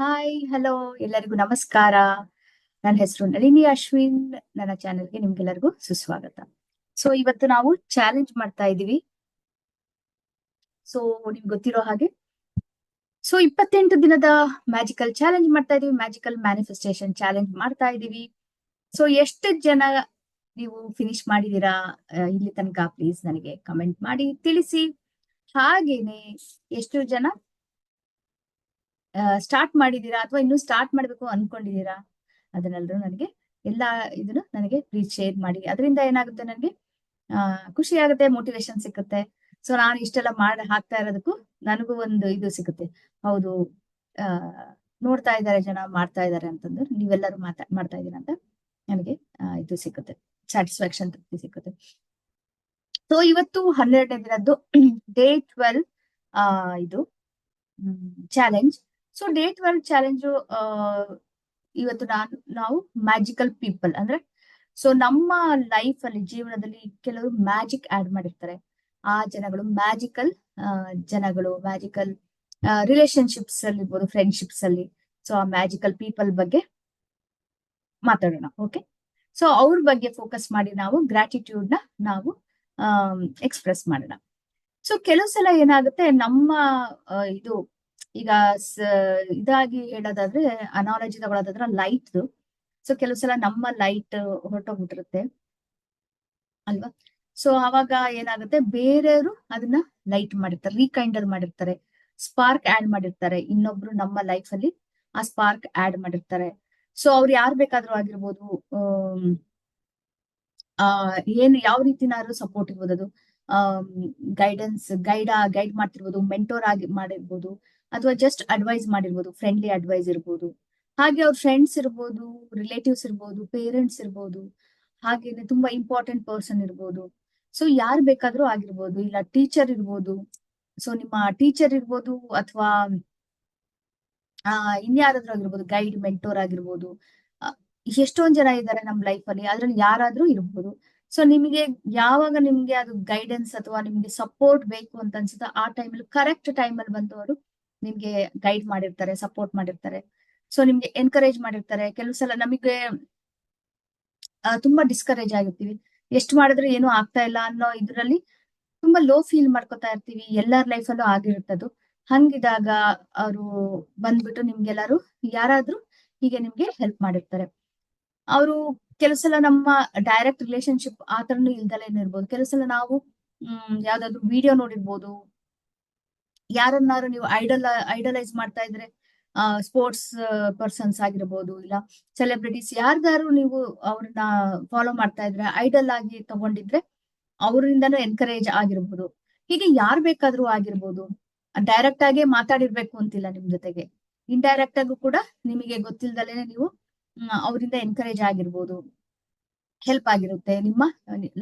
Hi, hello ಎಲ್ಲರಿಗೂ ನಮಸ್ಕಾರ. ನನ್ನ ಹೆಸರು ನಳಿನಿ ಅಶ್ವಿನ್. ನನ್ನ ಚಾನೆಲ್ಗೆ ನಿಮ್ಗೆಲ್ಲರಿಗೂ ಸುಸ್ವಾಗತ. ಸೊ ಇವತ್ತು ನಾವು ಚಾಲೆಂಜ್ ಮಾಡ್ತಾ ಇದೀವಿ. ಸೊ ನಿಮ್ಗೆ ಗೊತ್ತಿರೋ ಹಾಗೆ 28 ದಿನದ ಮ್ಯಾಜಿಕಲ್ ಚಾಲೆಂಜ್ ಮಾಡ್ತಾ ಇದೀವಿ. ಮ್ಯಾಜಿಕಲ್ ಮ್ಯಾನಿಫೆಸ್ಟೇಷನ್ ಚಾಲೆಂಜ್ ಮಾಡ್ತಾ ಇದೀವಿ. ಸೊ ಎಷ್ಟು ಜನ ನೀವು ಫಿನಿಶ್ ಮಾಡಿದೀರಾ ಇಲ್ಲಿ ತನಕ ಪ್ಲೀಸ್ ನನಗೆ ಕಮೆಂಟ್ ಮಾಡಿ ತಿಳಿಸಿ. ಹಾಗೇನೆ ಎಷ್ಟು ಜನ ಸ್ಟಾರ್ಟ್ ಮಾಡಿದೀರಾ ಅಥವಾ ಇನ್ನೂ ಸ್ಟಾರ್ಟ್ ಮಾಡ್ಬೇಕು ಅನ್ಕೊಂಡಿದೀರಾ ಅದನ್ನೆಲ್ಲರೂ ನನಗೆ ಇದನ್ನು ನನಗೆ ಪ್ಲೀಸ್ ಶೇರ್ ಮಾಡಿ. ಅದರಿಂದ ಏನಾಗುತ್ತೆ, ನನಗೆ ಖುಷಿ ಆಗುತ್ತೆ, ಮೋಟಿವೇಶನ್ ಸಿಗುತ್ತೆ. ಸೊ ನಾನು ಇಷ್ಟೆಲ್ಲ ಹಾಕ್ತಾ ಇರೋದಕ್ಕೂ ನನಗೂ ಒಂದು ಇದು ಸಿಗುತ್ತೆ. ಹೌದು, ಆ ನೋಡ್ತಾ ಇದ್ದಾರೆ ಜನ, ಮಾಡ್ತಾ ಇದ್ದಾರೆ ಅಂತಂದ್ರೆ ನೀವೆಲ್ಲರೂ ಮಾಡ್ತಾ ಇದ್ದೀರಾ ಅಂತ ನನಗೆ ಇದು ಸಿಗುತ್ತೆ, ಸ್ಯಾಟಿಸ್ಫ್ಯಾಕ್ಷನ್ ತೃಪ್ತಿ ಸಿಗುತ್ತೆ. ಸೊ ಇವತ್ತು 12ನೇ ದಿನದ್ದು ಡೇ 12 ಇದು ಚಾಲೆಂಜ್. ಸೊ ಡೇ 12 ಚಾಲೆಂಜು ಇವತ್ತು ನಾವು ಮ್ಯಾಜಿಕಲ್ ಪೀಪಲ್ ಅಂದ್ರೆ, ಸೊ ನಮ್ಮ ಲೈಫ್ ಅಲ್ಲಿ ಜೀವನದಲ್ಲಿ ಕೆಲವರು ಮ್ಯಾಜಿಕ್ ಆಡ್ ಮಾಡಿರ್ತಾರೆ. ಆ ಜನಗಳು ಮ್ಯಾಜಿಕಲ್ ಮ್ಯಾಜಿಕಲ್ ರಿಲೇಶನ್ಶಿಪ್ಸ್ ಅಲ್ಲಿ ಇರ್ಬೋದು, ಫ್ರೆಂಡ್ಶಿಪ್ಸ್ ಅಲ್ಲಿ. ಸೊ ಆ ಮ್ಯಾಜಿಕಲ್ ಪೀಪಲ್ ಬಗ್ಗೆ ಮಾತಾಡೋಣ. ಓಕೆ, ಸೊ ಅವ್ರ ಬಗ್ಗೆ ಫೋಕಸ್ ಮಾಡಿ ನಾವು ಗ್ರಾಟಿಟ್ಯೂಡ್ ನಾವು ಎಕ್ಸ್ಪ್ರೆಸ್ ಮಾಡೋಣ. ಸೊ ಕೆಲವು ಸಲ ಏನಾಗುತ್ತೆ, ನಮ್ಮ ಇದು ಈಗ ಇದಾಗಿ ಹೇಳೋದಾದ್ರೆ, ಅನಾಲಜಿ ತಗೊಳೋದಾದ್ರೆ ಲೈಟ್. ಸೊ ಕೆಲವು ಸಲ ನಮ್ಮ ಲೈಟ್ ಹೊರಟೋಗ್ಬಿಟ್ಟಿರುತ್ತೆ ಅಲ್ವಾ. ಸೊ ಅವಾಗ ಏನಾಗುತ್ತೆ, ಬೇರೆಯವರು ಅದನ್ನ ಲೈಟ್ ಮಾಡಿರ್ತಾರೆ, ರೀಕೈಂಡರ್ ಮಾಡಿರ್ತಾರೆ, ಸ್ಪಾರ್ಕ್ ಆಡ್ ಮಾಡಿರ್ತಾರೆ. ಇನ್ನೊಬ್ರು ನಮ್ಮ ಲೈಫ್ ಅಲ್ಲಿ ಆ ಸ್ಪಾರ್ಕ್ ಆಡ್ ಮಾಡಿರ್ತಾರೆ. ಸೊ ಅವ್ರು ಯಾರು ಬೇಕಾದ್ರೂ ಆಗಿರ್ಬೋದು, ಯಾವ ರೀತಿನಾದ್ರು ಸಪೋರ್ಟ್ ಇರ್ಬೋದು, ಅದು ಗೈಡ್ ಮಾಡ್ತಿರ್ಬೋದು, ಮೆಂಟೋರ್ ಆಗಿ ಮಾಡಿರ್ಬೋದು, ಅಥವಾ ಜಸ್ಟ್ ಅಡ್ವೈಸ್ ಮಾಡಿರ್ಬೋದು, ಫ್ರೆಂಡ್ಲಿ ಅಡ್ವೈಸ್ ಇರ್ಬೋದು. ಹಾಗೆ ಅವ್ರ ಫ್ರೆಂಡ್ಸ್ ಇರ್ಬೋದು, ರಿಲೇಟಿವ್ಸ್ ಇರ್ಬೋದು, ಪೇರೆಂಟ್ಸ್ ಇರ್ಬೋದು, ಹಾಗೇನೆ ತುಂಬಾ ಇಂಪಾರ್ಟೆಂಟ್ ಪರ್ಸನ್ ಇರ್ಬೋದು. ಸೊ ಯಾರು ಬೇಕಾದ್ರೂ ಆಗಿರ್ಬೋದು, ಇಲ್ಲ ಟೀಚರ್ ಇರ್ಬೋದು. ಸೊ ನಿಮ್ಮ ಟೀಚರ್ ಇರ್ಬೋದು, ಅಥವಾ ಇನ್ಯಾರಾದ್ರೂ ಆಗಿರ್ಬೋದು, ಗೈಡ್ ಮೆಂಟೋರ್ ಆಗಿರ್ಬೋದು. ಎಷ್ಟೊಂದ್ ಜನ ಇದ್ದಾರೆ ನಮ್ಮ ಲೈಫ್ ಅಲ್ಲಿ, ಅದ್ರಲ್ಲಿ ಯಾರಾದ್ರೂ ಇರ್ಬೋದು. ಸೊ ನಿಮಗೆ ಯಾವಾಗ ನಿಮ್ಗೆ ಅದು ಗೈಡೆನ್ಸ್ ಅಥವಾ ನಿಮ್ಗೆ ಸಪೋರ್ಟ್ ಬೇಕು ಅಂತ ಅನ್ಸುತ್ತೆ, ಆ ಟೈಮಲ್ಲಿ ಕರೆಕ್ಟ್ ಟೈಮಲ್ಲಿ ಬಂದು ಅವರು ನಿಮ್ಗೆ ಗೈಡ್ ಮಾಡಿರ್ತಾರೆ, ಸಪೋರ್ಟ್ ಮಾಡಿರ್ತಾರೆ. ಸೊ ನಿಮ್ಗೆ ಎನ್ಕರೇಜ್ ಮಾಡಿರ್ತಾರೆ. ಕೆಲವು ಸಲ ನಮಗೆ ತುಂಬಾ ಡಿಸ್ಕರೇಜ್ ಆಗಿರ್ತೀವಿ, ಎಷ್ಟು ಮಾಡಿದ್ರೆ ಏನೂ ಆಗ್ತಾ ಇಲ್ಲ ಅನ್ನೋ ಇದ್ರಲ್ಲಿ ತುಂಬಾ ಲೋ ಫೀಲ್ ಮಾಡ್ಕೊತಾ ಇರ್ತೀವಿ. ಎಲ್ಲರ ಲೈಫಲ್ಲೂ ಆಗಿರುತ್ತದು. ಹಂಗಿದಾಗ ಅವರು ಬಂದ್ಬಿಟ್ಟು ನಿಮ್ಗೆಲ್ಲರೂ ಯಾರಾದ್ರೂ ಹೀಗೆ ನಿಮ್ಗೆ ಹೆಲ್ಪ್ ಮಾಡಿರ್ತಾರೆ. ಅವರು ಕೆಲವು ಸಲ ನಮ್ಮ ಡೈರೆಕ್ಟ್ ರಿಲೇಶನ್ಶಿಪ್ ಆ ತರನು ಇಲ್ದಲೇನು ಇರ್ಬೋದು. ಕೆಲವು ಸಲ ನಾವು ಯಾವ್ದಾದ್ರು ವಿಡಿಯೋ ನೋಡಿರ್ಬೋದು, ಯಾರನ್ನಾರು ನೀವು ಐಡಲೈಸ್ ಮಾಡ್ತಾ ಇದ್ರೆ, ಸ್ಪೋರ್ಟ್ಸ್ ಪರ್ಸನ್ಸ್ ಆಗಿರ್ಬೋದು, ಇಲ್ಲ ಸೆಲೆಬ್ರಿಟೀಸ್, ಯಾರ್ದಾರು ನೀವು ಅವ್ರನ್ನ ಫಾಲೋ ಮಾಡ್ತಾ ಇದ್ರೆ, ಐಡಲ್ ಆಗಿ ತಗೊಂಡಿದ್ರೆ ಅವರಿಂದನೂ ಎನ್ಕರೇಜ್ ಆಗಿರ್ಬೋದು. ಹೀಗೆ ಯಾರ್ ಬೇಕಾದ್ರೂ ಆಗಿರ್ಬೋದು. ಡೈರೆಕ್ಟ್ ಆಗಿ ಮಾತಾಡಿರ್ಬೇಕು ಅಂತಿಲ್ಲ ನಿಮ್ ಜೊತೆಗೆ, ಇಂಡೈರೆಕ್ಟ್ ಆಗು ಕೂಡ ನಿಮಗೆ ಗೊತ್ತಿಲ್ದಲೇನೆ ನೀವು ಅವರಿಂದ ಎನ್ಕರೇಜ್ ಆಗಿರ್ಬೋದು, ಹೆಲ್ಪ್ ಆಗಿರುತ್ತೆ, ನಿಮ್ಮ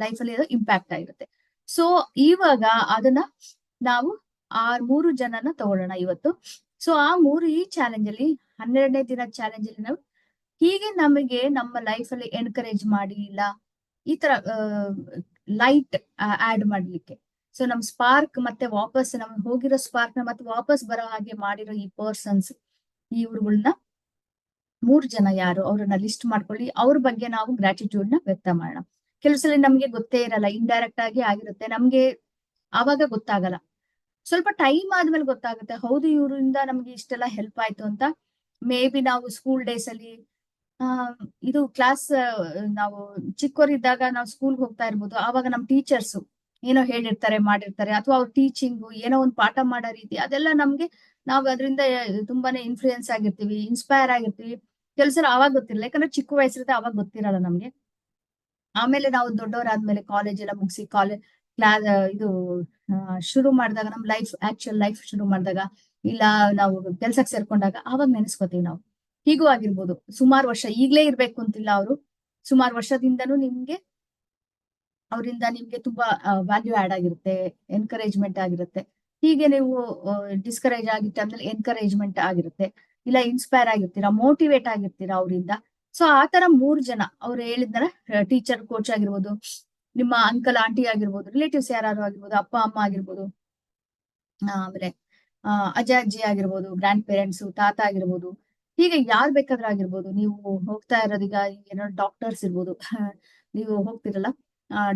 ಲೈಫ್ ಅಲ್ಲಿ ಇಂಪ್ಯಾಕ್ಟ್ ಆಗಿರುತ್ತೆ. ಸೊ ಇವಾಗ ಅದನ್ನ ನಾವು ಆ 3 ಜನನ ತಗೊಳ್ಳೋಣ ಇವತ್ತು. ಸೊ ಆ 3 ಈ ಚಾಲೆಂಜ್ ಅಲ್ಲಿ 12ನೇ ದಿನ ಚಾಲೆಂಜ್ ಅಲ್ಲಿ ನಾವು ಹೀಗೆ ನಮಗೆ ನಮ್ಮ ಲೈಫ್ ಅಲ್ಲಿ ಎನ್ಕರೇಜ್ ಮಾಡಿ, ಇಲ್ಲ ಈ ತರ ಲೈಟ್ ಆಡ್ ಮಾಡ್ಲಿಕ್ಕೆ. ಸೊ ನಮ್ ಸ್ಪಾರ್ಕ್ ಮತ್ತೆ ವಾಪಸ್ ನಮ್ಗೆ ಹೋಗಿರೋ ಸ್ಪಾರ್ಕ್ ನ ಮತ್ತೆ ವಾಪಸ್ ಬರೋ ಹಾಗೆ ಮಾಡಿರೋ ಈ ಪರ್ಸನ್ಸ್, ಇವ್ರುಗಳನ್ನ 3 ಜನ ಯಾರು ಅವ್ರನ್ನ ಲಿಸ್ಟ್ ಮಾಡ್ಕೊಳ್ಳಿ. ಅವ್ರ ಬಗ್ಗೆ ನಾವು ಗ್ರಾಟಿಟ್ಯೂಡ್ ನ ವ್ಯಕ್ತ ಮಾಡೋಣ. ಕೆಲವು ಸಲ ನಮ್ಗೆ ಗೊತ್ತೇ ಇರಲ್ಲ, ಇಂಡೈರೆಕ್ಟ್ ಆಗಿ ಆಗಿರುತ್ತೆ, ನಮ್ಗೆ ಆವಾಗ ಗೊತ್ತಾಗಲ್ಲ. ಸ್ವಲ್ಪ ಟೈಮ್ ಆದ್ಮೇಲೆ ಗೊತ್ತಾಗುತ್ತೆ, ಹೌದು ಇವರಿಂದ ನಮ್ಗೆ ಇಷ್ಟೆಲ್ಲ ಹೆಲ್ಪ್ ಆಯ್ತು ಅಂತ. ಮೇ ಬಿ ನಾವು ಸ್ಕೂಲ್ ಡೇಸ್ ಅಲ್ಲಿ ಇದು ಕ್ಲಾಸ್, ನಾವು ಚಿಕ್ಕವರಿದ್ದಾಗ ನಾವು ಸ್ಕೂಲ್ಗೆ ಹೋಗ್ತಾ ಇರ್ಬೋದು, ಆವಾಗ ನಮ್ ಟೀಚರ್ಸ್ ಏನೋ ಹೇಳಿರ್ತಾರೆ, ಮಾಡಿರ್ತಾರೆ, ಅಥವಾ ಅವ್ರ ಟೀಚಿಂಗು ಏನೋ ಒಂದು ಪಾಠ ಮಾಡೋ ರೀತಿ, ಅದೆಲ್ಲ ನಮ್ಗೆ ನಾವು ಅದರಿಂದ ತುಂಬಾನೇ ಇನ್ಫ್ಲೂಯೆನ್ಸ್ ಆಗಿರ್ತೀವಿ, ಇನ್ಸ್ಪೈರ್ ಆಗಿರ್ತೀವಿ. ಕೆಲಸ ಅವಾಗ ಗೊತ್ತಿರಲ್ಲ, ಯಾಕಂದ್ರೆ ಚಿಕ್ಕ ವಯಸ್ಸಿರುತ್ತೆ, ಅವಾಗ ಗೊತ್ತಿರಲ್ಲ ನಮ್ಗೆ. ಆಮೇಲೆ ನಾವು ದೊಡ್ಡವರಾದ್ಮೇಲೆ ಕಾಲೇಜ್ ಎಲ್ಲ ಮುಗಿಸಿ ಇದು ಶುರು ಮಾಡಿದಾಗ, ನಮ್ ಆಕ್ಚುಯಲ್ ಲೈಫ್ ಶುರು ಮಾಡಿದಾಗ, ಇಲ್ಲ ನಾವು ಕೆಲ್ಸಕ್ಕೆ ಸೇರ್ಕೊಂಡಾಗ ಅವಾಗ ನೆನೆಸ್ಕೋತೀವಿ ನಾವು. ಹೀಗೂ ಆಗಿರ್ಬೋದು. ಸುಮಾರು ವರ್ಷ ಈಗ್ಲೇ ಇರ್ಬೇಕು ಅಂತಿಲ್ಲ, ಅವರು ಸುಮಾರು ವರ್ಷದಿಂದನೂ ಅವರಿಂದ ನಿಮ್ಗೆ ತುಂಬಾ ವ್ಯಾಲ್ಯೂ ಆಡ್ ಆಗಿರುತ್ತೆ, ಎನ್ಕರೇಜ್ಮೆಂಟ್ ಆಗಿರುತ್ತೆ. ಹೀಗೆ ನೀವು ಡಿಸ್ಕರೇಜ್ ಆಗಿದ್ದ ಟೈಮ್ನಲ್ಲಿ ಎನ್ಕರೇಜ್ಮೆಂಟ್ ಆಗಿರುತ್ತೆ, ಇಲ್ಲ ಇನ್ಸ್ಪೈರ್ ಆಗಿರ್ತೀರಾ, ಮೋಟಿವೇಟ್ ಆಗಿರ್ತೀರಾ ಅವರಿಂದ. ಸೊ ಆತರ 3 ಜನ ಅವ್ರು ಹೇಳಿದ್ನಲ್ಲ, ಟೀಚರ್, ಕೋಚ್ ಆಗಿರ್ಬೋದು, ನಿಮ್ಮ ಅಂಕಲ್ ಆಂಟಿ ಆಗಿರ್ಬೋದು, ರಿಲೇಟಿವ್ಸ್ ಯಾರು ಆಗಿರ್ಬೋದು, ಅಪ್ಪ ಅಮ್ಮ ಆಗಿರ್ಬೋದು, ಆಮೇಲೆ ಅಜ್ಜ ಅಜ್ಜಿ ಆಗಿರ್ಬೋದು, ಗ್ರ್ಯಾಂಡ್ ಪೇರೆಂಟ್ಸ್, ತಾತ ಆಗಿರ್ಬೋದು, ಹೀಗೆ ಯಾರ್ ಬೇಕಾದ್ರೂ ಆಗಿರ್ಬೋದು. ನೀವು ಹೋಗ್ತಾ ಇರೋದೀಗ ಏನೋ ಡಾಕ್ಟರ್ಸ್ ಇರ್ಬೋದು. ನೀವು ಹೋಗ್ತಿರಲ್ಲ,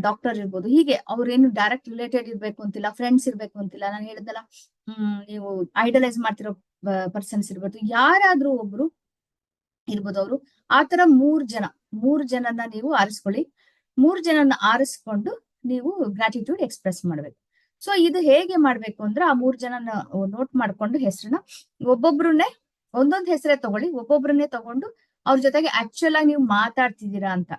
ಡಾಕ್ಟರ್ ಇರ್ಬೋದು. ಹೀಗೆ ಅವ್ರೇನು ಡೈರೆಕ್ಟ್ ರಿಲೇಟೆಡ್ ಇರ್ಬೇಕು ಅಂತಿಲ್ಲ, ಫ್ರೆಂಡ್ಸ್ ಇರ್ಬೇಕು ಅಂತಿಲ್ಲ. ನಾನು ಹೇಳಿದ್ನಲ್ಲ, ನೀವು ಐಡಲೈಸ್ ಮಾಡ್ತಿರೋ ಪರ್ಸನ್ಸ್ ಇರ್ಬೋದು, ಯಾರಾದ್ರೂ ಒಬ್ರು ಇರ್ಬೋದು. ಅವರು ಆತರ 3 ಜನನ ನೀವು ಆರಿಸ್ಕೊಳ್ಳಿ. 3 ಜನನ ಆರಿಸ್ಕೊಂಡು ನೀವು ಗ್ರಾಟಿಟ್ಯೂಡ್ ಎಕ್ಸ್‌ಪ್ರೆಸ್ ಮಾಡ್ಬೇಕು. ಸೊ ಇದು ಹೇಗೆ ಮಾಡ್ಬೇಕು ಅಂದ್ರೆ, ಆ 3 ಜನನ ನೋಟ್ ಮಾಡ್ಕೊಂಡು ಹೆಸರನ್ನ ಒಬ್ಬೊಬ್ರನ್ನೇ ಒಂದೊಂದ್ ಹೆಸರೇ ತಗೊಳ್ಳಿ. ಒಬ್ಬೊಬ್ರನ್ನೇ ತಗೊಂಡು ಅವ್ರ ಜೊತೆಗೆ ಆಕ್ಚುಯಲ್ ಆಗಿ ನೀವು ಮಾತಾಡ್ತಿದ್ದೀರಾ ಅಂತ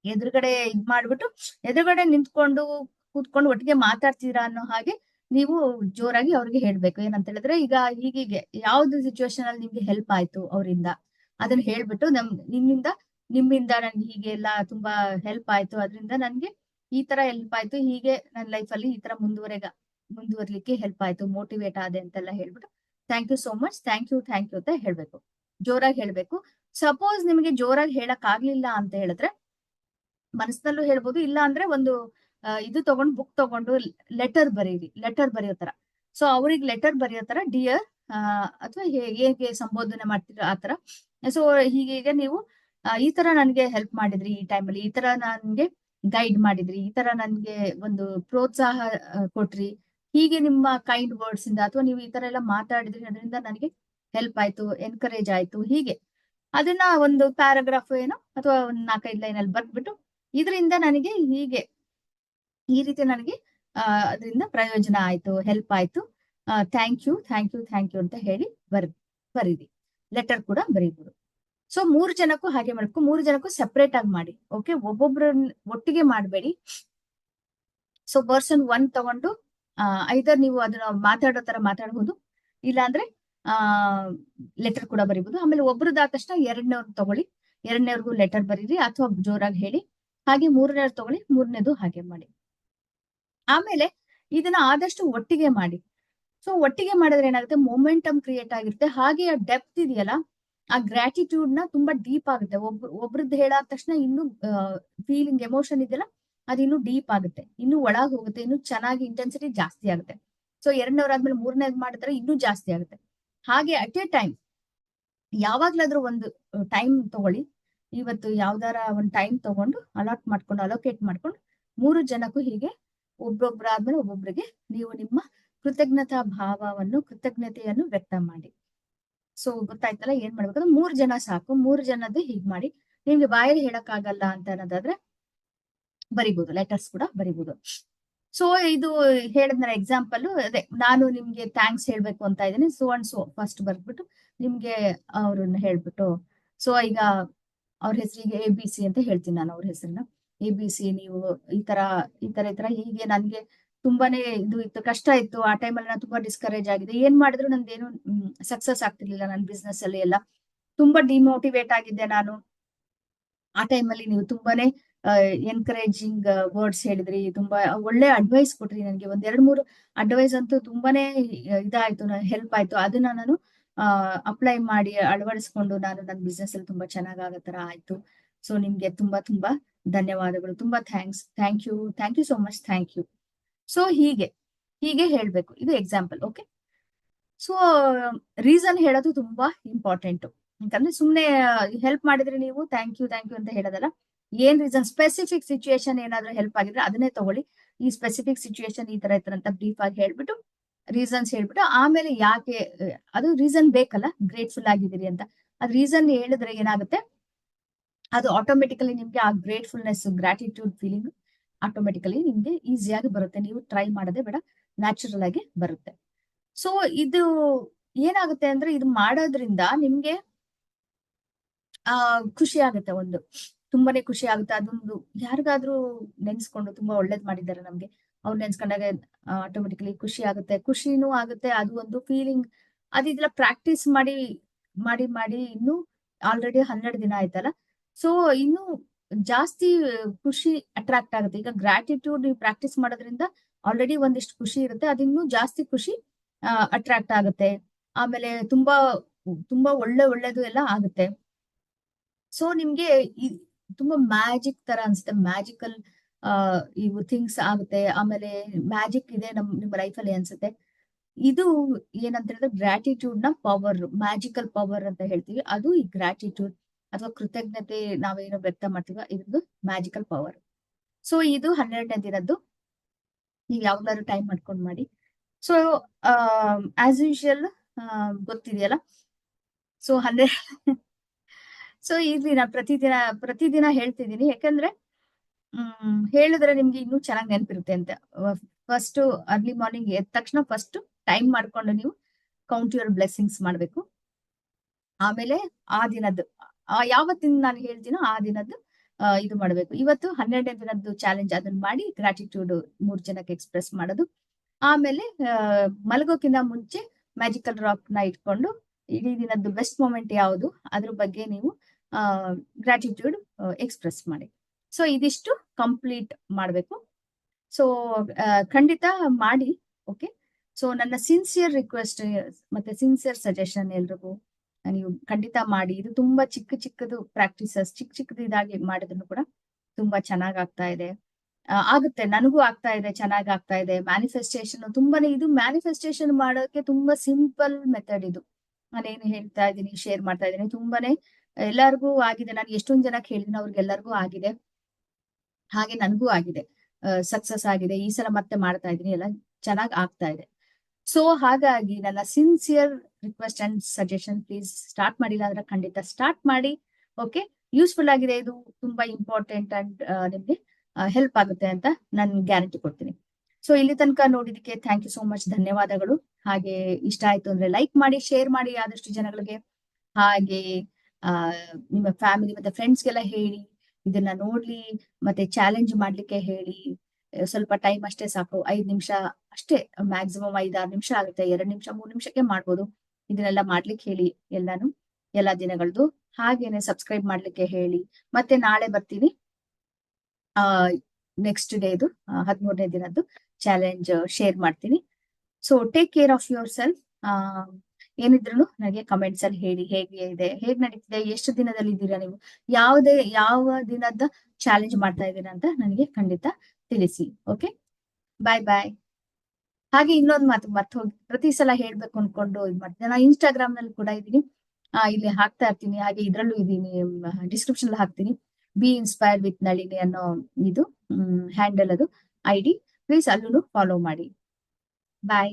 ಎದುರುಗಡೆ ಮಾಡ್ಬಿಟ್ಟು, ಎದುರುಗಡೆ ನಿಂತ್ಕೊಂಡು ಕೂತ್ಕೊಂಡು ಒಟ್ಟಿಗೆ ಮಾತಾಡ್ತಿದ್ದೀರಾ ಅನ್ನೋ ಹಾಗೆ ನೀವು ಜೋರಾಗಿ ಅವ್ರಿಗೆ ಹೇಳ್ಬೇಕು. ಏನಂತ ಹೇಳಿದ್ರೆ, ಈಗ ಹೀಗೀಗೆ ಯಾವ್ದು ಸಿಚುವೇಶನ್ ಅಲ್ಲಿ ನಿಮ್ಗೆ ಹೆಲ್ಪ್ ಆಯ್ತು ಅವರಿಂದ ಅದನ್ನ ಹೇಳ್ಬಿಟ್ಟು, ನಿಮ್ಮಿಂದ ನನ್ಗೆ ಹೀಗೆ ಎಲ್ಲ ತುಂಬಾ ಹೆಲ್ಪ್ ಆಯ್ತು, ಅದರಿಂದ ನನ್ಗೆ ಈ ತರ ಹೆಲ್ಪ್ ಆಯ್ತು, ಹೀಗೆ ನನ್ನ ಲೈಫ್ ಅಲ್ಲಿ ಈ ತರ ಮುಂದುವರ್ಲಿಕ್ಕೆ ಹೆಲ್ಪ್ ಆಯ್ತು, ಮೋಟಿವೇಟ್ ಆದೆ ಅಂತೆಲ್ಲ ಹೇಳ್ಬಿಟ್ಟು, thank you so much, thank you ಅಂತ ಹೇಳ್ಬೇಕು. ಜೋರಾಗಿ ಹೇಳ್ಬೇಕು. ಸಪೋಸ್ ನಿಮಗೆ ಜೋರಾಗಿ ಹೇಳಕ್ ಆಗ್ಲಿಲ್ಲ ಅಂತ ಹೇಳಿದ್ರೆ ಮನಸ್ಸಿನಲ್ಲೂ ಹೇಳ್ಬೋದು. ಇಲ್ಲ ಅಂದ್ರೆ ಒಂದು ಇದು ತಗೊಂಡು, ಬುಕ್ ತಗೊಂಡು ಲೆಟರ್ ಬರೆಯೋ ತರ. ಸೊ ಅವ್ರಿಗೆ ಲೆಟರ್ ಬರೆಯೋ ತರ, ಡಿಯರ್ ಅಥವಾ ಹೇಗೆ ಸಂಬೋಧನೆ ಮಾಡ್ತೀರ ಆ ತರ. ಸೊ ಹೀಗೆ ನೀವು ಈ ತರ ನನ್ಗೆ ಹೆಲ್ಪ್ ಮಾಡಿದ್ರಿ, ಈ ಟೈಮಲ್ಲಿ ಈ ತರ ನನ್ಗೆ ಗೈಡ್ ಮಾಡಿದ್ರಿ, ಈ ತರ ನನ್ಗೆ ಒಂದು ಪ್ರೋತ್ಸಾಹ ಕೊಟ್ರಿ, ಹೀಗೆ ನಿಮ್ಮ ಕೈಂಡ್ ವರ್ಡ್ಸ್ ಇಂದ ಅಥವಾ ನೀವು ಈ ತರ ಎಲ್ಲ ಮಾತಾಡಿದ್ರಿ, ಅದರಿಂದ ನನಗೆ ಹೆಲ್ಪ್ ಆಯ್ತು, ಎನ್ಕರೇಜ್ ಆಯ್ತು, ಹೀಗೆ ಅದನ್ನ ಒಂದು ಪ್ಯಾರಾಗ್ರಾಫ್ ಏನೋ ಅಥವಾ ಒಂದ್ 4-5 ಲೈನಲ್ಲಿ ಬರ್ದ್ಬಿಟ್ಟು, ಇದರಿಂದ ನನಗೆ ಹೀಗೆ ಈ ರೀತಿ ನನಗೆ ಅದರಿಂದ ಪ್ರಯೋಜನ ಆಯ್ತು, ಹೆಲ್ಪ್ ಆಯ್ತು, ಥ್ಯಾಂಕ್ ಯು ಅಂತ ಹೇಳಿ ಬರೀರಿ. ಲೆಟರ್ ಕೂಡ ಬರೀಬಹುದು. ಸೊ 3 ಜನಕ್ಕೂ ಹಾಗೆ ಮಾಡ್ಬೇಕು. 3 ಜನಕ್ಕೂ ಸೆಪರೇಟ್ ಆಗಿ ಮಾಡಿ. ಓಕೆ, ಒಬ್ಬೊಬ್ರನ್ನ ಒಟ್ಟಿಗೆ ಮಾಡಬೇಡಿ. ಸೊ ಪರ್ಸನ್ 1 ತಗೊಂಡು ಐದರ್ ನೀವು ಅದನ್ನ ಮಾತಾಡೋ ತರ ಮಾತಾಡಬಹುದು, ಇಲ್ಲಾಂದ್ರೆ ಲೆಟರ್ ಕೂಡ ಬರೀಬಹುದು. ಆಮೇಲೆ ಒಬ್ರದಾದ ತಕ್ಷಣ 2ನೇವ್ರನ್ನ ತಗೊಳ್ಳಿ, 2ನೇವ್ರಿಗೂ ಲೆಟರ್ ಬರೀರಿ ಅಥವಾ ಜೋರಾಗಿ ಹೇಳಿ. ಹಾಗೆ 3ನೇವ್ರು ತಗೊಳ್ಳಿ, 3ನೇದು ಹಾಗೆ ಮಾಡಿ. ಆಮೇಲೆ ಇದನ್ನ ಆದಷ್ಟು ಒಟ್ಟಿಗೆ ಮಾಡಿ. ಸೊ ಒಟ್ಟಿಗೆ ಮಾಡಿದ್ರೆ ಏನಾಗುತ್ತೆ, ಮೊಮೆಂಟಮ್ ಕ್ರಿಯೇಟ್ ಆಗಿರುತ್ತೆ. ಹಾಗೆ ಆ ಡೆಪ್ತ್ ಇದೆಯಲ್ಲ, ಆ ಗ್ರಾಟಿಟ್ಯೂಡ್ ನ ತುಂಬಾ ಡೀಪ್ ಆಗುತ್ತೆ. ಒಬ್ರದ್ದು ಹೇಳಾದ ತಕ್ಷಣ ಇನ್ನು ಫೀಲಿಂಗ್, ಎಮೋಷನ್ ಇದೆಯಲ್ಲ, ಅದು ಇನ್ನು ಡೀಪ್ ಆಗುತ್ತೆ, ಇನ್ನು ಒಳಗ್ ಹೋಗುತ್ತೆ, ಇನ್ನು ಚೆನ್ನಾಗಿ ಇಂಟೆನ್ಸಿಟಿ ಜಾಸ್ತಿ ಆಗುತ್ತೆ. ಸೊ 2ನೇವ್ರಾದ್ಮೇಲೆ 3ನೇದ್ ಮಾಡಿದ್ರೆ ಇನ್ನೂ ಜಾಸ್ತಿ ಆಗುತ್ತೆ. ಹಾಗೆ ಅಟ್ ಎ ಟೈಮ್ ಯಾವಾಗ್ಲಾದ್ರೂ ಒಂದು ಟೈಮ್ ತಗೊಳ್ಳಿ. ಇವತ್ತು ಯಾವ್ದಾರ ಒಂದು ಟೈಮ್ ತಗೊಂಡು ಅಲೋಕೇಟ್ ಮಾಡ್ಕೊಂಡು 3 ಜನಕ್ಕೂ ಹೀಗೆ ಒಬ್ಬೊಬ್ರಾದ್ಮೇಲೆ ಒಬ್ಬೊಬ್ರಿಗೆ ನೀವು ನಿಮ್ಮ ಕೃತಜ್ಞತೆಯನ್ನು ವ್ಯಕ್ತ ಮಾಡಿ. ಸೊ ಗೊತ್ತಾಯ್ತಲ್ಲ ಏನ್ ಮಾಡ್ಬೇಕಂದ್ರೆ, 3 ಜನ ಸಾಕು. 3 ಜನದ್ದು ಹೀಗ್ ಮಾಡಿ. ನಿಮ್ಗೆ ಬಾಯಲ್ಲಿ ಹೇಳಕ್ ಆಗಲ್ಲ ಅಂತ ಅನ್ನೋದಾದ್ರೆ ಬರಿಬಹುದು, ಲೆಟರ್ಸ್ ಕೂಡ ಬರಿಬಹುದು. ಸೊ ಇದು ಹೇಳಿದ್ನ ಎಕ್ಸಾಂಪಲ್, ಅದೇ ನಾನು ನಿಮ್ಗೆ ಥ್ಯಾಂಕ್ಸ್ ಹೇಳ್ಬೇಕು ಅಂತ ಇದ್ದೀನಿ, ಸೋ ಅಂಡ್ ಸೋ ಫಸ್ಟ್ ಬರ್ದ್ಬಿಟ್ಟು ನಿಮ್ಗೆ ಅವ್ರನ್ನ ಹೇಳ್ಬಿಟ್ಟು, ಸೊ ಈಗ ಅವ್ರ ಹೆಸರಿಗೆ ABC ಅಂತ ಹೇಳ್ತೀನಿ ನಾನು. ಅವ್ರ ಹೆಸರನ್ನ ABC, ನೀವು ಈ ತರ ಹೀಗೆ ನನ್ಗೆ ತುಂಬಾನೇ ಇದು ಇತ್ತು, ಕಷ್ಟ ಇತ್ತು, ಆ ಟೈಮಲ್ಲಿ ನಾನು ತುಂಬಾ ಡಿಸ್ಕರೇಜ್ ಆಗಿದೆ, ಏನ್ ಮಾಡಿದ್ರು ನಂದೇನು ಸಕ್ಸಸ್ ಆಗ್ತಿರ್ಲಿಲ್ಲ ನನ್ನ ಬಿಸ್ನೆಸ್ ಅಲ್ಲಿ ಎಲ್ಲ, ತುಂಬಾ ಡಿಮೋಟಿವೇಟ್ ಆಗಿದ್ದೆ ನಾನು. ಆ ಟೈಮಲ್ಲಿ ನೀವು ತುಂಬಾನೇ ಎನ್ಕರೇಜಿಂಗ್ ವರ್ಡ್ಸ್ ಹೇಳಿದ್ರಿ, ತುಂಬಾ ಒಳ್ಳೆ ಅಡ್ವೈಸ್ ಕೊಟ್ರಿ ನನಗೆ. 1-2-3 ಅಡ್ವೈಸ್ ಅಂತೂ ತುಂಬಾನೇ ಇದಾಯ್ತು, ಹೆಲ್ಪ್ ಆಯ್ತು. ಅದನ್ನ ನಾನು ಅಪ್ಲೈ ಮಾಡಿ ಅಳವಡಿಸ್ಕೊಂಡು ನಾನು ನನ್ನ ಬಿಸ್ನೆಸ್ ಅಲ್ಲಿ ತುಂಬಾ ಚೆನ್ನಾಗ್ ತರ ಆಯ್ತು. ಸೊ ನಿಮ್ಗೆ ತುಂಬಾ ತುಂಬಾ ಧನ್ಯವಾದಗಳು, ತುಂಬಾ thank you so much, thank you. So ಹೀಗೆ ಹೇಳ್ಬೇಕು. ಇದು ಎಕ್ಸಾಂಪಲ್. ಓಕೆ, ಸೊ ರೀಸನ್ ಹೇಳೋದು ತುಂಬಾ ಇಂಪಾರ್ಟೆಂಟ್. ಯಾಕಂದ್ರೆ ಸುಮ್ನೆ ಹೆಲ್ಪ್ ಮಾಡಿದ್ರೆ ನೀವು ಥ್ಯಾಂಕ್ ಯು ಅಂತ ಹೇಳೋದಲ್ಲ. ಏನ್ ರೀಸನ್, ಸ್ಪೆಸಿಫಿಕ್ ಸಿಚುಯೇಷನ್ ಏನಾದ್ರೂ ಹೆಲ್ಪ್ ಆಗಿದ್ರೆ ಅದನ್ನೇ ತಗೊಳ್ಳಿ. ಈ ಸ್ಪೆಸಿಫಿಕ್ ಸಿಚುಯೇಷನ್ ಈ ತರ ಅಂತ ಬ್ರೀಫ್ ಆಗಿ ಹೇಳ್ಬಿಟ್ಟು, ರೀಸನ್ಸ್ ಹೇಳ್ಬಿಟ್ಟು, ಆಮೇಲೆ ಯಾಕೆ ಅದು ರೀಸನ್ ಬೇಕಲ್ಲ, ಗ್ರೇಟ್ಫುಲ್ ಆಗಿದ್ದೀರಿ ಅಂತ. ಅದ್ ರೀಸನ್ ಹೇಳಿದ್ರೆ ಏನಾಗುತ್ತೆ, ಅದು ಆಟೋಮೆಟಿಕಲಿ ನಿಮ್ಗೆ ಆ ಗ್ರಾಟಿಟ್ಯೂಡ್ ಫೀಲಿಂಗ್ ಆಟೋಮೆಟಿಕಲಿ ನಿಮ್ಗೆ ಈಸಿಯಾಗಿ ಬರುತ್ತೆ. ನೀವು ಟ್ರೈ ಮಾಡೋದೇ ಬೇಡ, ನ್ಯಾಚುರಲ್ ಆಗಿ ಬರುತ್ತೆ. ಸೊ ಇದು ಏನಾಗುತ್ತೆ ಅಂದ್ರೆ, ಇದು ಮಾಡೋದ್ರಿಂದ ನಿಮ್ಗೆ ಖುಷಿ ಆಗುತ್ತೆ, ತುಂಬಾನೇ ಖುಷಿ ಆಗುತ್ತೆ. ಅದೊಂದು ಯಾರಿಗಾದ್ರೂ ನೆನ್ಸ್ಕೊಂಡು ತುಂಬಾ ಒಳ್ಳೇದ್ ಮಾಡಿದ್ದಾರೆ ನಮ್ಗೆ, ಅವ್ರು ನೆನ್ಸ್ಕೊಂಡಾಗ ಆಟೋಮೆಟಿಕಲಿ ಖುಷಿ ಆಗುತ್ತೆ, ಖುಷಿನೂ ಆಗುತ್ತೆ. ಅದು ಒಂದು ಫೀಲಿಂಗ್. ಅದಿದೆಲ್ಲ ಪ್ರಾಕ್ಟೀಸ್ ಮಾಡಿ ಇನ್ನು ಆಲ್ರೆಡಿ 12 ದಿನ ಆಯ್ತಲ್ಲ. ಸೊ ಇನ್ನು ಜಾಸ್ತಿ ಖುಷಿ ಅಟ್ರಾಕ್ಟ್ ಆಗುತ್ತೆ. ಈಗ ಗ್ರಾಟಿಟ್ಯೂಡ್ ನೀವು ಪ್ರಾಕ್ಟೀಸ್ ಮಾಡೋದ್ರಿಂದ ಆಲ್ರೆಡಿ ಒಂದಿಷ್ಟು ಖುಷಿ ಇರುತ್ತೆ, ಅದಿನ್ನೂ ಜಾಸ್ತಿ ಖುಷಿ ಅಟ್ರಾಕ್ಟ್ ಆಗುತ್ತೆ. ಆಮೇಲೆ ತುಂಬಾ ಒಳ್ಳೇದು ಎಲ್ಲ ಆಗುತ್ತೆ. ಸೊ ನಿಮ್ಗೆ ತುಂಬಾ ಮ್ಯಾಜಿಕ್ ತರ ಅನ್ಸುತ್ತೆ, ಮ್ಯಾಜಿಕಲ್ ಇವು ಥಿಂಗ್ಸ್ ಆಗುತ್ತೆ. ಆಮೇಲೆ ಮ್ಯಾಜಿಕ್ ಇದೆ ನಿಮ್ಮ ಲೈಫ್ ಅಲ್ಲಿ ಅನ್ಸುತ್ತೆ. ಇದು ಏನಂತ ಹೇಳಿದ್ರೆ ಗ್ರಾಟಿಟ್ಯೂಡ್ ನ ಪವರ್, ಮ್ಯಾಜಿಕಲ್ ಪವರ್ ಅಂತ ಹೇಳ್ತೀವಿ. ಅದು ಈ ಗ್ರಾಟಿಟ್ಯೂಡ್ ಅಥವಾ ಕೃತಜ್ಞತೆ ನಾವೇನು ವ್ಯಕ್ತ ಮಾಡ್ತೀವ ಇದ್ರದ್ದು ಮ್ಯಾಜಿಕಲ್ ಪವರ್. ಸೊ ಇದು 12ನೇ ದಿನದ್ದು. ನೀವ್ ಯಾವಾಗ್ಲಾದ್ರು ಟೈಮ್ ಮಾಡ್ಕೊಂಡ್ ಮಾಡಿ. ಸೊ ಆಸ್ ಯೂಶುವಲ್ ಗೊತ್ತಿದೆಯಲ್ಲ. ಸೊ 12 ಸೊ ಇಲ್ಲಿ ನಾನು ಪ್ರತಿದಿನ ಹೇಳ್ತಿದ್ದೀನಿ, ಯಾಕಂದ್ರೆ ಹೇಳಿದ್ರೆ ನಿಮ್ಗೆ ಇನ್ನೂ ಚೆನ್ನಾಗಿ ನೆನಪಿರುತ್ತೆ ಅಂತ. ಫಸ್ಟ್ ಅರ್ಲಿ ಮಾರ್ನಿಂಗ್ ಎದ್ದ ತಕ್ಷಣ ಫಸ್ಟ್ ಟೈಮ್ ಮಾಡ್ಕೊಂಡು ನೀವು ಕೌಂಟ್ ಯುವರ್ ಬ್ಲೆಸ್ಸಿಂಗ್ಸ್ ಮಾಡ್ಬೇಕು. ಆಮೇಲೆ ಆ ದಿನದ್ದು ಯಾವತ್ತಿನ ನಾನು ಹೇಳ್ತೀನೋ ಆ ದಿನದ್ದು ಇದು ಮಾಡ್ಬೇಕು. ಇವತ್ತು 12ನೇ ದಿನದ್ದು ಚಾಲೆಂಜ್ ಅದನ್ನ ಮಾಡಿ ಗ್ರಾಟಿಟ್ಯೂಡ್ 3 ಜನಕ್ಕೆ ಎಕ್ಸ್ಪ್ರೆಸ್ ಮಾಡೋದು. ಆಮೇಲೆ ಮಲಗೋಕ್ಕಿಂತ ಮುಂಚೆ ಮ್ಯಾಜಿಕಲ್ ರಾಕ್ ನ ಇಟ್ಕೊಂಡು ಇಡೀ ದಿನದ್ದು ಬೆಸ್ಟ್ ಮೂಮೆಂಟ್ ಯಾವುದು ಅದ್ರ ಬಗ್ಗೆ ನೀವು ಗ್ರಾಟಿಟ್ಯೂಡ್ ಎಕ್ಸ್ಪ್ರೆಸ್ ಮಾಡಿ. ಸೊ ಇದಿಷ್ಟು ಕಂಪ್ಲೀಟ್ ಮಾಡ್ಬೇಕು. ಸೊ ಖಂಡಿತ ಮಾಡಿ. ಓಕೆ. ಸೊ ನನ್ನ ಸಿನ್ಸಿಯರ್ ರಿಕ್ವೆಸ್ಟ್ ಮತ್ತೆ ಸಿನ್ಸಿಯರ್ ಸಜೆಷನ್ ಎಲ್ರಿಗೂ ನೀವು ಖಂಡಿತ ಮಾಡಿ. ಇದು ತುಂಬಾ ಚಿಕ್ಕದು ಪ್ರಾಕ್ಟೀಸಸ್, ಚಿಕ್ಕದು ಇದಾಗಿ ಮಾಡಿದ್ರು ಕೂಡ ತುಂಬಾ ಚೆನ್ನಾಗ್ ಆಗ್ತಾ ಇದೆ. ಆಗುತ್ತೆ, ನನಗೂ ಆಗ್ತಾ ಇದೆ, ಚೆನ್ನಾಗ್ ಆಗ್ತಾ ಇದೆ. ಮ್ಯಾನಿಫೆಸ್ಟೇಷನ್ ತುಂಬಾನೇ, ಇದು ಮ್ಯಾನಿಫೆಸ್ಟೇಷನ್ ಮಾಡೋಕೆ ತುಂಬಾ ಸಿಂಪಲ್ ಮೆಥಡ್ ಇದು. ನಾನೇನು ಹೇಳ್ತಾ ಇದ್ದೀನಿ, ಶೇರ್ ಮಾಡ್ತಾ ಇದ್ದೀನಿ, ತುಂಬಾನೇ ಎಲ್ಲರಿಗೂ ಆಗಿದೆ. ನಾನು ಎಷ್ಟೊಂದ್ ಜನಕ್ಕೆ ಹೇಳಿದ್ದೀನಿ, ಅವ್ರಿಗೆಲ್ಲರಿಗೂ ಆಗಿದೆ. ಹಾಗೆ ನನಗೂ ಆಗಿದೆ, ಸಕ್ಸಸ್ ಆಗಿದೆ. ಈ ಸಲ ಮತ್ತೆ ಮಾಡ್ತಾ ಇದ್ದೀನಿ, ಎಲ್ಲ ಚೆನ್ನಾಗ್ ಆಗ್ತಾ ಇದೆ. ಸೊ ಹಾಗಾಗಿ ನನ್ನ sincere request and suggestion, please start ಮಾಡಿಲ್ಲ ಅಂದ್ರೆ ಖಂಡಿತ ಸ್ಟಾರ್ಟ್ ಮಾಡಿ. ಓಕೆ. ಯೂಸ್ಫುಲ್ ಆಗಿದೆ, ಇದು ತುಂಬಾ ಇಂಪಾರ್ಟೆಂಟ್ ಅಂಡ್ ನಿಮ್ಗೆ ಹೆಲ್ಪ್ ಆಗುತ್ತೆ ಅಂತ ನಾನು ಗ್ಯಾರಂಟಿ ಕೊಡ್ತೀನಿ. ಸೊ ಇಲ್ಲಿ ತನಕ ನೋಡಿದಕ್ಕೆ ಥ್ಯಾಂಕ್ ಯು ಸೋ ಮಚ್, ಧನ್ಯವಾದಗಳು. ಹಾಗೆ ಇಷ್ಟ ಆಯ್ತು ಅಂದ್ರೆ ಲೈಕ್ ಮಾಡಿ, ಶೇರ್ ಮಾಡಿ ಆದಷ್ಟು ಜನಗಳಿಗೆ. ಹಾಗೆ ನಿಮ್ಮ ಫ್ಯಾಮಿಲಿ ಮತ್ತೆ ಫ್ರೆಂಡ್ಸ್ಗೆಲ್ಲ ಹೇಳಿ, ಇದನ್ನ ನೋಡ್ಲಿ, ಮತ್ತೆ ಚಾಲೆಂಜ್ ಮಾಡ್ಲಿಕ್ಕೆ ಹೇಳಿ. ಸ್ವಲ್ಪ ಟೈಮ್ ಅಷ್ಟೇ ಸಾಕು, 5 ನಿಮಿಷ ಅಷ್ಟೇ, ಮ್ಯಾಕ್ಸಿಮಮ್ 5-6 ನಿಮಿಷ ಆಗುತ್ತೆ. 2 ನಿಮಿಷ 3 ನಿಮಿಷಕ್ಕೆ ಮಾಡ್ಬೋದು. ಇದನ್ನೆಲ್ಲ ಮಾಡ್ಲಿಕ್ಕೆ ಹೇಳಿ ಎಲ್ಲಾ ದಿನಗಳದ್ದು. ಹಾಗೇನೆ ಸಬ್ಸ್ಕ್ರೈಬ್ ಮಾಡ್ಲಿಕ್ಕೆ ಹೇಳಿ. ಮತ್ತೆ ನಾಳೆ ಬರ್ತೀನಿ ನೆಕ್ಸ್ಟ್ ಡೇದು 13ನೇ ದಿನದ್ದು ಚಾಲೆಂಜ್ ಶೇರ್ ಮಾಡ್ತೀನಿ. So take care of your self. ಏನಿದ್ರು ನನಗೆ ಕಮೆಂಟ್ಸ್ ಅಲ್ಲಿ ಹೇಳಿ, ಹೇಗೆ ಇದೆ, ಹೇಗ್ ನಡೀತಿದೆ, ಎಷ್ಟು ದಿನದಲ್ಲಿ ಇದ್ದೀರಾ ನೀವು, ಯಾವ ದಿನದ ಚಾಲೆಂಜ್ ಮಾಡ್ತಾ ಇದ್ದೀರಾ ಅಂತ ನನಗೆ ಖಂಡಿತ ತಿಳಿಸಿ. ಓಕೆ. ಬಾಯ್ ಬಾಯ್. ಹಾಗೆ ಇನ್ನೊಂದು ಮಾತು ಮರ್ತೋಗಿ ಪ್ರತಿ ಸಲ ಹೇಳ್ಬೇಕು ಅನ್ಕೊಂಡು ಇದು ಮಾಡ್ತೀನಿ. ನಾನು ಇನ್ಸ್ಟಾಗ್ರಾಮ್ ನಲ್ಲಿ ಕೂಡ ಇದೀನಿ, ಇಲ್ಲಿ ಹಾಕ್ತಾ ಇರ್ತೀನಿ. ಹಾಗೆ ಇದ್ರಲ್ಲೂ ಇದೀನಿ, ಡಿಸ್ಕ್ರಿಪ್ಷನ್ ಅಲ್ಲಿ ಹಾಕ್ತೀನಿ. ಬಿ ಇನ್ಸ್ಪೈರ್ಡ್ ವಿತ್ ನಳಿನಿ ಅನ್ನೋ ಇದು ಹ್ಯಾಂಡಲ್, ಅದು ID. ಪ್ಲೀಸ್ ಅಲ್ಲೂ ಫಾಲೋ ಮಾಡಿ. ಬಾಯ್.